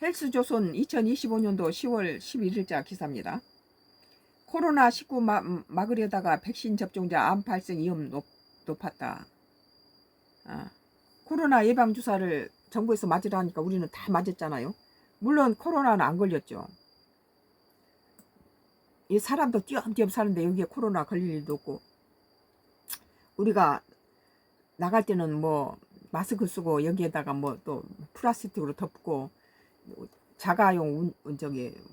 헬스조선 2025년도 10월 11일자 기사입니다. 코로나19 막으려다가 백신 접종자 암 발생 위험 높았다. 코로나 예방주사를 정부에서 맞으라니까 우리는 다 맞았잖아요. 물론 코로나는 안 걸렸죠. 이 사람도 띄엄띄엄 사는데 여기에 코로나 걸릴 일도 없고, 우리가 나갈 때는 뭐 마스크 쓰고 여기에다가 뭐 또 플라스틱으로 덮고 자가용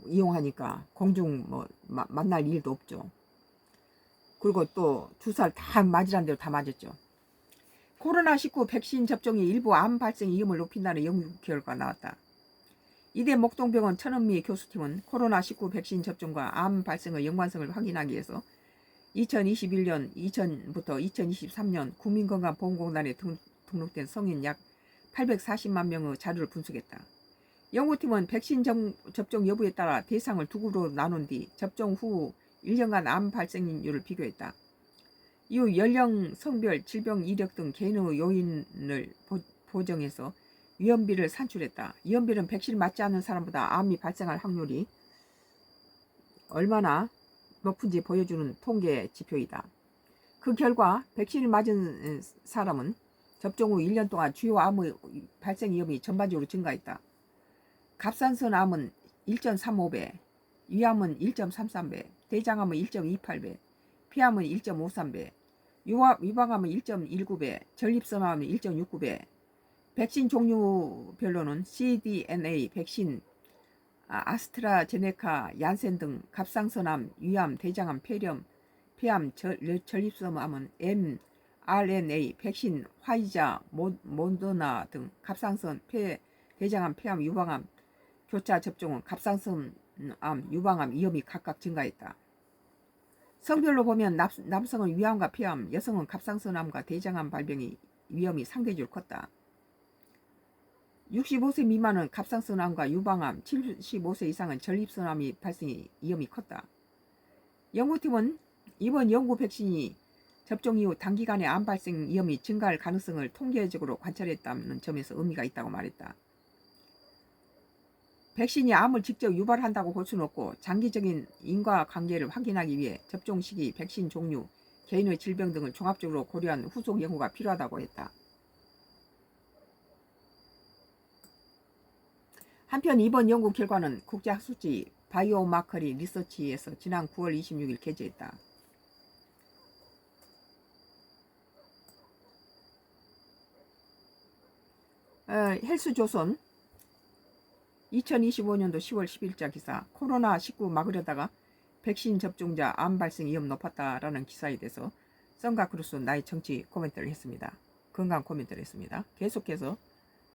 이용하니까 공중 뭐 만날 일도 없죠. 그리고 또 주사를 다 맞으란 대로 다 맞았죠. 코로나19 백신 접종이 일부 암 발생 위험을 높인다는 연구 결과가 나왔다. 이대 목동병원 천은미 교수팀은 코로나19 백신 접종과 암 발생의 연관성을 확인하기 위해서 2021년 이전부터 2023년 국민건강보험공단에 등록된 성인 약 840만 명의 자료를 분석했다. 연구팀은 백신 접종 여부에 따라 대상을 두 그룹으로 나눈 뒤 접종 후 1년간 암 발생률을 비교했다. 이후 연령, 성별, 질병 이력 등 개인의 요인을 보정해서 위험비를 산출했다. 위험비는 백신을 맞지 않는 사람보다 암이 발생할 확률이 얼마나 높은지 보여주는 통계 지표이다. 그 결과 백신을 맞은 사람은 접종 후 1년 동안 주요 암의 발생 위험이 전반적으로 증가했다. 갑상선 암은 1.35배, 위암은 1.33배, 대장암은 1.28배, 폐암은 1.53배, 유방암은 1.19배, 전립선암은 1.69배. 백신 종류별로는 cDNA 백신, 아스트라제네카, 얀센 등 갑상선암, 위암, 대장암, 폐암, 전립선암은 mRNA 백신, 화이자, 모더나 등 갑상선, 대장암, 폐암, 유방암 교차 접종은 갑상선암, 유방암 위험이 각각 증가했다. 성별로 보면 남성은 위암과 폐암, 여성은 갑상선암과 대장암 발병이 위험이 상대적으로 컸다. 65세 미만은 갑상선암과 유방암, 75세 이상은 전립선암이 발생이 위험이 컸다. 연구팀은 이번 연구 백신이 접종 이후 단기간에 암 발생 위험이 증가할 가능성을 통계적으로 관찰했다는 점에서 의미가 있다고 말했다. 백신이 암을 직접 유발한다고 볼 수는 없고 장기적인 인과관계를 확인하기 위해 접종 시기, 백신 종류, 개인의 질병 등을 종합적으로 고려한 후속 연구가 필요하다고 했다. 한편 이번 연구 결과는 국제학술지 바이오마커리 리서치에서 지난 9월 26일 게재했다. 헬스조선 2025년도 10월 10일자 기사, 코로나19 막으려다가 백신 접종자 암 발생 위험 높았다라는 기사에 대해서 썬가크루스 나의 정치 코멘트를 했습니다. 건강 코멘트를 했습니다. 계속해서